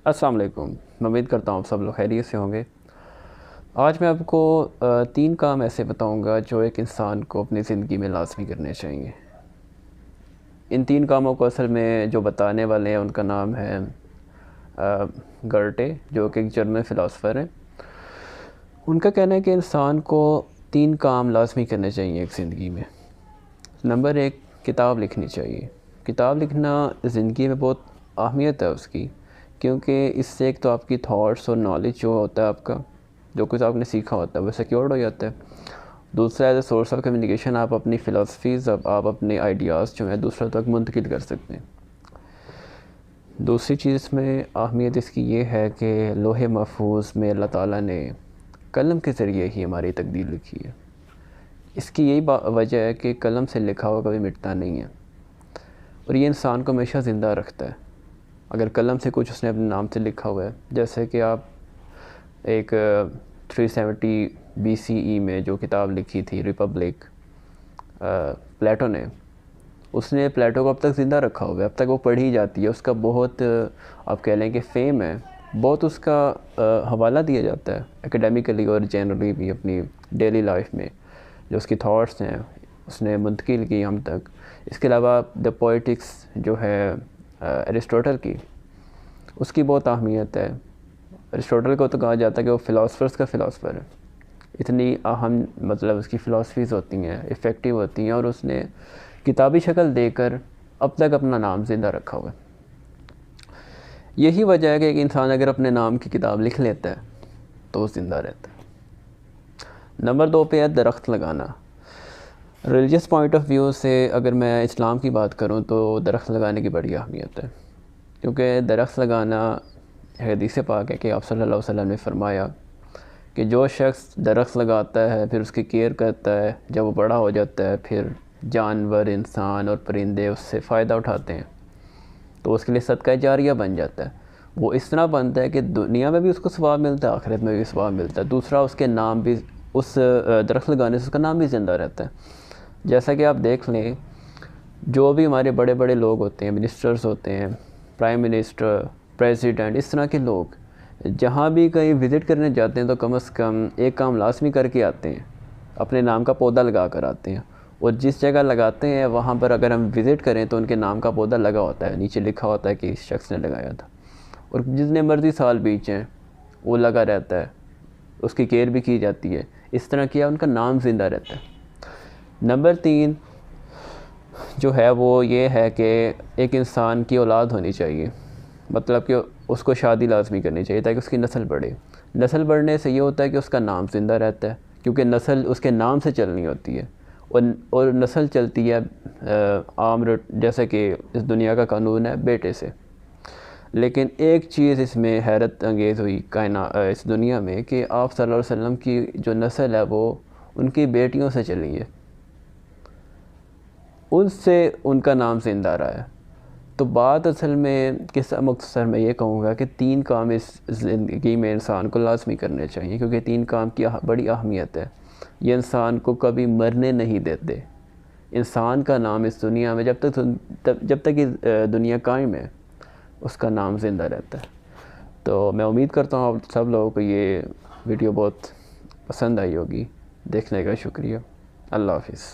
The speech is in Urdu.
السلام علیکم۔ میں امید کرتا ہوں آپ سب لوگ خیریت سے ہوں گے۔ آج میں آپ کو 3 کام ایسے بتاؤں گا جو ایک انسان کو اپنی زندگی میں لازمی کرنے چاہیے۔ ان 3 کاموں کو اصل میں جو بتانے والے ہیں ان کا نام ہے گرٹے، جو کہ ایک جرمن فلاسفر ہیں۔ ان کا کہنا ہے کہ انسان کو 3 کام لازمی کرنے چاہیے ایک زندگی میں۔ نمبر 1، کتاب لکھنی چاہیے۔ کتاب لکھنا زندگی میں بہت اہمیت ہے اس کی، کیونکہ اس سے ایک تو آپ کی تھاٹس اور نالج جو ہوتا ہے آپ کا، جو کچھ آپ نے سیکھا ہوتا ہے وہ سیکیورڈ ہو جاتا ہے۔ دوسرا as a source of communication, آپ اپنی فلاسفیز، آپ اپنے آئیڈیاز جو ہیں دوسروں تک منتقل کر سکتے ہیں۔ دوسری چیز میں اہمیت اس کی یہ ہے کہ لوح محفوظ میں اللہ تعالیٰ نے قلم کے ذریعے ہی ہماری تقدیر لکھی ہے۔ اس کی یہی وجہ ہے کہ قلم سے لکھا ہوا کبھی مٹتا نہیں ہے، اور یہ انسان کو ہمیشہ زندہ رکھتا ہے۔ اگر قلم سے کچھ اس نے اپنے نام سے لکھا ہوا ہے، جیسے کہ آپ ایک 370 BCE میں جو کتاب لکھی تھی ریپبلک، پلیٹو نے، اس نے پلیٹو کو اب تک زندہ رکھا ہوا ہے، اب تک وہ پڑھی جاتی ہے۔ اس کا بہت آپ کہہ لیں کہ فیم ہے، بہت اس کا حوالہ دیا جاتا ہے اکیڈیمیکلی اور جنرلی بھی اپنی ڈیلی لائف میں، جو اس کی تھاٹس ہیں اس نے منتقل کی ہم تک۔ اس کے علاوہ دا پوئٹکس جو ہے ایرسٹوٹل کی، اس کی بہت اہمیت ہے۔ ایرسٹوٹل کو تو کہا جاتا ہے کہ وہ فلاسفرز کا فلاسفر ہے، اتنی اہم مطلب اس کی فلاسفیز ہوتی ہیں، افیکٹو ہوتی ہیں، اور اس نے کتابی شکل دے کر اب تک اپنا نام زندہ رکھا ہوا ہے۔ یہی وجہ ہے کہ ایک انسان اگر اپنے نام کی کتاب لکھ لیتا ہے تو وہ زندہ رہتا ہے۔ نمبر 2 پہ ہے درخت لگانا۔ ریلیجس پوائنٹ آف ویو سے اگر میں اسلام کی بات کروں تو درخت لگانے کی بڑی اہمیت ہے، کیونکہ درخت لگانا حدیث پاک ہے کہ آپ صلی اللہ علیہ وسلم نے فرمایا کہ جو شخص درخت لگاتا ہے پھر اس کی کیئر کرتا ہے، جب وہ بڑا ہو جاتا ہے پھر جانور، انسان اور پرندے اس سے فائدہ اٹھاتے ہیں، تو اس کے لیے صدقہ جاریہ بن جاتا ہے۔ وہ اس طرح بنتا ہے کہ دنیا میں بھی اس کو ثواب ملتا ہے، آخرت میں بھی ثواب ملتا ہے۔ دوسرا، اس کے نام بھی، اس درخت لگانے سے اس کا نام بھی زندہ رہتا ہے۔ جیسا کہ آپ دیکھ لیں، جو بھی ہمارے بڑے بڑے لوگ ہوتے ہیں، منسٹرز ہوتے ہیں، پرائم منسٹر، پریزیڈنٹ، اس طرح کے لوگ جہاں بھی کہیں وزٹ کرنے جاتے ہیں تو کم از کم ایک کام لازمی کر کے آتے ہیں، اپنے نام کا پودا لگا کر آتے ہیں۔ اور جس جگہ لگاتے ہیں وہاں پر اگر ہم وزٹ کریں تو ان کے نام کا پودا لگا ہوتا ہے، نیچے لکھا ہوتا ہے کہ اس شخص نے لگایا تھا، اور جتنے مرضی سال بیچیں وہ لگا رہتا ہے، اس کی کیئر بھی کی جاتی ہے۔ اس طرح کیا ان کا نام زندہ رہتا ہے۔ نمبر 3 جو ہے وہ یہ ہے کہ ایک انسان کی اولاد ہونی چاہیے، مطلب کہ اس کو شادی لازمی کرنی چاہیے تاکہ اس کی نسل بڑھے۔ نسل بڑھنے سے یہ ہوتا ہے کہ اس کا نام زندہ رہتا ہے، کیونکہ نسل اس کے نام سے چلنی ہوتی ہے، اور نسل چلتی ہے عام جیسے کہ اس دنیا کا قانون ہے بیٹے سے۔ لیکن ایک چیز اس میں حیرت انگیز ہوئی اس دنیا میں کہ آپ صلی اللہ علیہ وسلم کی جو نسل ہے وہ ان کی بیٹیوں سے چلی ہے، ان سے ان کا نام زندہ رہا ہے۔ تو بات اصل میں قصہ مختصر میں یہ کہوں گا کہ 3 کام اس زندگی میں انسان کو لازمی کرنے چاہیے، کیونکہ 3 کام کی بڑی اہمیت ہے۔ یہ انسان کو کبھی مرنے نہیں دیتے۔ انسان کا نام اس دنیا میں جب تک یہ دنیا قائم ہے اس کا نام زندہ رہتا ہے۔ تو میں امید کرتا ہوں آپ سب لوگوں کو یہ ویڈیو بہت پسند آئی ہوگی۔ دیکھنے کا شکریہ۔ اللہ حافظ۔